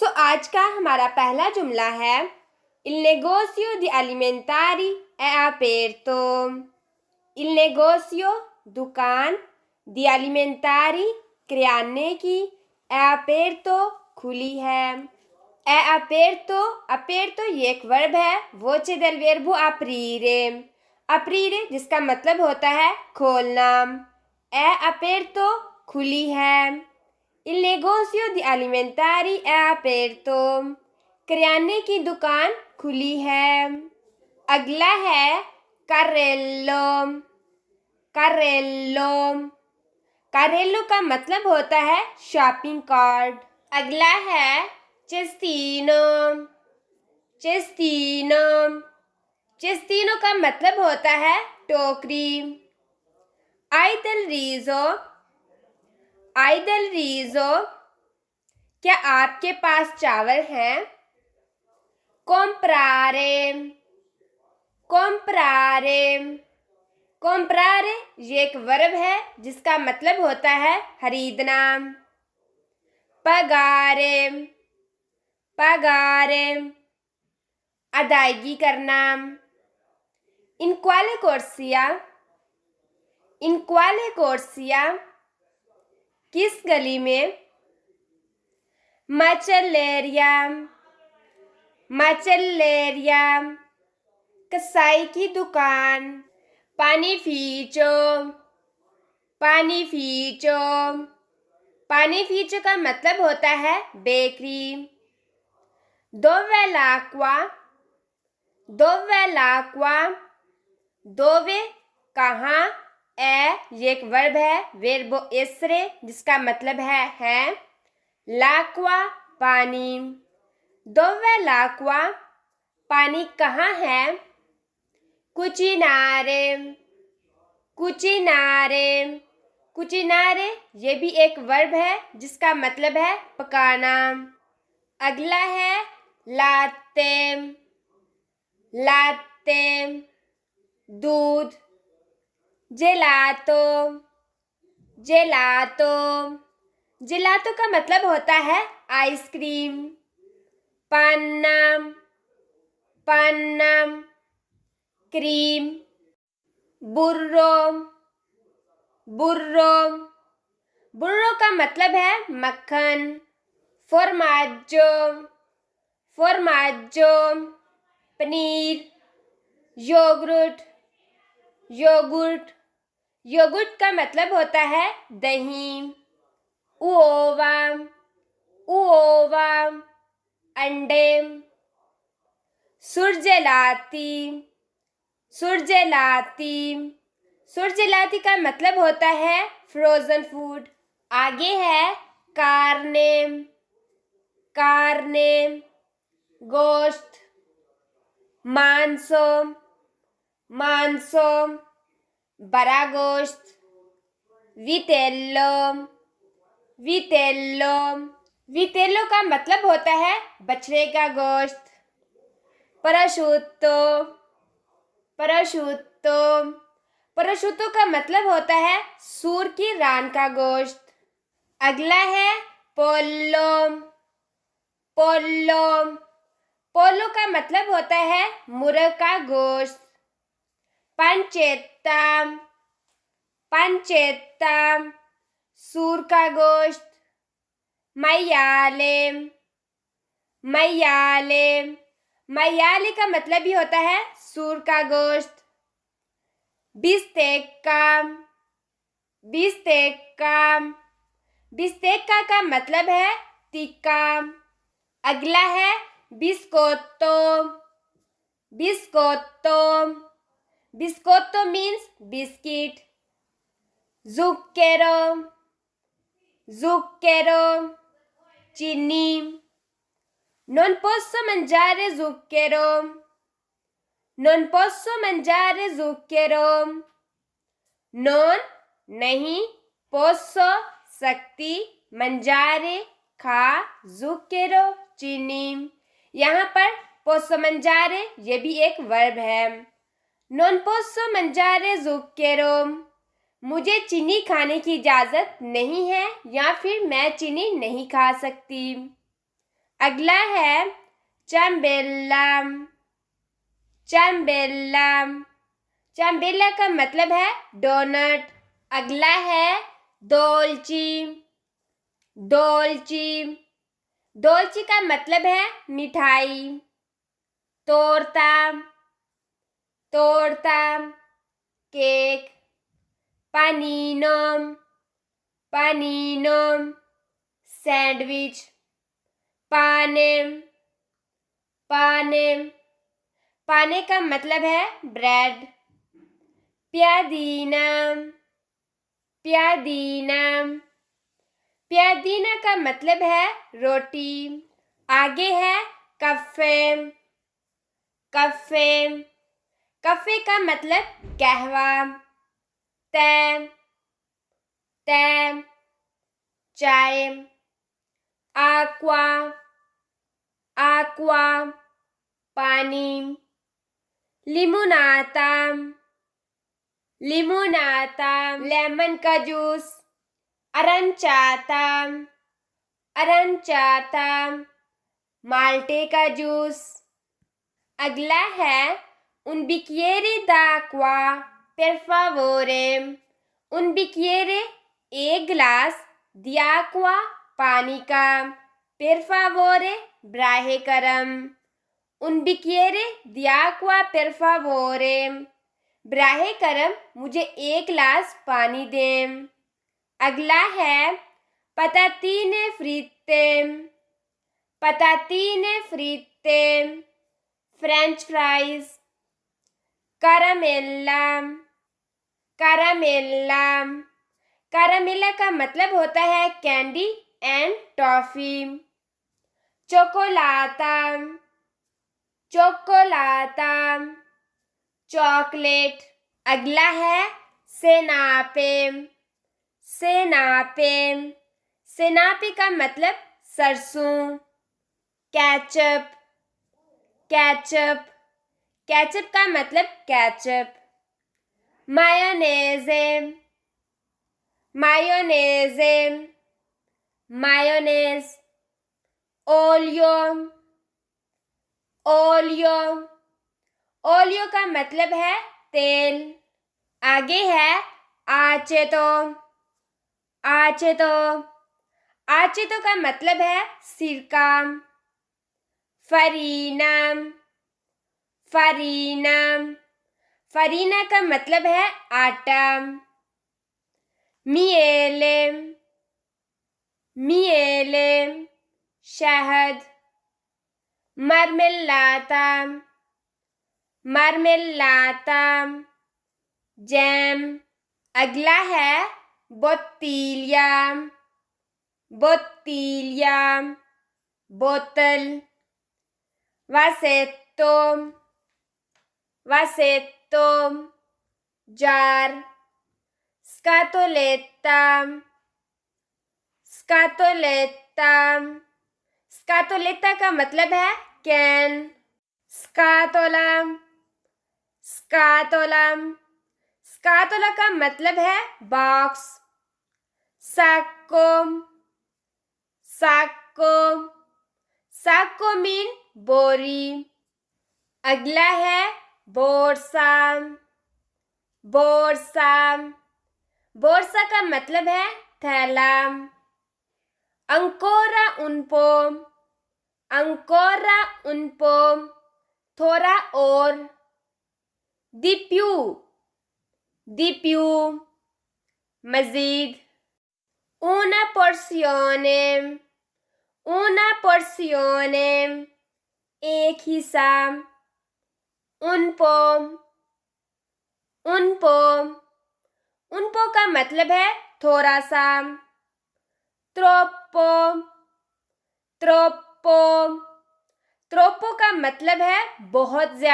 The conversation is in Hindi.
आज का हमारा पहला जुमला है Il negozio di alimentari è aperto. Il negozio दुकान di alimentari किराने की è aperto खुली है. È aperto ये एक वर्ब है. Voce del verbo aprire. Aprire जिसका मतलब होता है खोलना. È aperto खुली है. Il negozio di alimentari è aperto. किराने की दुकान खुली है. अगला है carrello. carrello. carrello का मतलब होता है शॉपिंग कार्ट. अगला है cestino. cestino. cestino का मतलब होता है टोकरी. Hai del riso. Hai del riso. क्या आपके पास चावल हैं? Comprare. comprare. comprare ये एक वर्ब है जिसका मतलब होता है खरीदना. pagare. pagare अदायगी करना. in quale corsia. in quale corsia किस गली में? macelleria. macelleria कसाई की दुकान. panificio. panificio. panificio का मतलब होता है bakery. dove l'acqua. dove l'acqua dove कहाँ. ये एक वर्ब है verbo essere जिसका मतलब है. l'acqua पानी. dove l'acqua पानी कहाँ है? cucinare. cucinare. cucinare ये भी एक वर्ब है जिसका मतलब है पकाना. अगला है latte. latte दूध. gelato. gelato. gelato का मतलब होता है ice cream. panna. panna cream. burro. burro. burro का मतलब है मक्खन. formaggio. formaggio paneer. yogurt. yogurt. yogurt का मतलब होता है दही. uova. uova अंडे. surgelati. surgelati. surgelati का मतलब होता है फ्रोजन फूड. आगे है carne. carne गोश्त. मांसो. मांसो बड़ा गोश्त. vitello. vitello. vitello का मतलब होता है बछड़े का गोश्त. prosciutto. prosciutto. prosciutto का मतलब होता है सूर की रान का गोश्त. अगला है pollo. pollo. pollo का मतलब होता है मुर्ग का गोश्त. pancetta. pancetta सूर का गोश्त. maiale. maiale. maiale का मतलब भी होता है सूर का गोश्त. bistecca. bistecca. bistecca का मतलब है टिक्का. अगला है biscotto. biscotto. biscotto means biscuit. zucchero. zucchero चीनी. non posso mangiare zucchero. non posso mangiare zucchero. non नहीं. posso सकती. mangiare खा. zucchero चीनी. यहाँ पर posso mangiare ये भी एक वर्ब है. non posso mangiare zucchero मुझे चीनी खाने की इजाज़त नहीं है या फिर मैं चीनी नहीं खा सकती. अगला है चम्बेल्ला। चम्बेल्ला, चम्बेल्ला का मतलब है डोनट। अगला है डोल्ची। डोल्ची, डोल्ची का मतलब है मिठाई। तोरता, तोरता, केक। पानीनो, पानीनो, सैंडविच। पाने, पाने, पाने का मतलब है ब्रेड। प्यादीना, प्यादीना, प्यादीना का मतलब है रोटी। आगे है कफ़े। कफ़े, कफ़े का मतलब कहवा। तै, तै, चाय। आक्वा, आक्वा, पानी। लिमोनाता, लिमोनाता, लेमन का जूस। अरंचाता, अरंचाता, माल्टे का जूस। अगला है un bicchiere d'acqua per favore। un bicchiere एक गिलास, di acqua पानी का, per favore ब्राहे करम। un bicchiere di acqua per favore Brahe करम मुझे एक गिलास पानी दें। अगला है पतातीने फ्रिते। पतातीने फ्रिते, फ्रेंच फ्राइज। कारामेल्ला, कारामेल्ला, कारामेल्ला का मतलब होता है कैंडी एंड टॉफी। चोकोलाता, चोकोलाता, चॉकलेट। अगला है सेनापे। सेनापे, सेनापे का मतलब सरसों। केचप, केचप, केचप का मतलब ketchup. मायोनेज़े, मायोनेज़े, mayonnaise. Oleo, oleo, oleo का मतलब है तेल। आगे है आचेतो। आचेतो, आचेतो का मतलब है सिरका। फरीना, फरीना, फरीना का मतलब है आटा। मिएले, मिएले, शहद। मार्मेलाता, मार्मेलाता, जैम। अगला है बोत्तिलिया। बोत्तिलिया, बोतल। वासेत्तो, वासेत्तो, जार। स्कातोलेत्ता, स्कातोलेत्ता, स्कातोलेत्ता का मतलब है कैन। स्कातोला, स्कातोला, स्कातोला का मतलब है बॉक्स। साक्को, साक्को, साक्को मीन बोरी। अगला है बोर्सा। बोर्सा, बोर्सा का मतलब है थैला। अंकोरा उनपो, अंकोरा उनपो, थोड़ा और। दिप्यू, दिप्यू, मजीद। una porzione, una porzione, एक हिस्सा। उनपो, उनपो, उनपो का मतलब है थोड़ा सा। त्रोप्पो, त्रोप्पो, त्रोप्पो का मतलब है बहुत ज्यादा।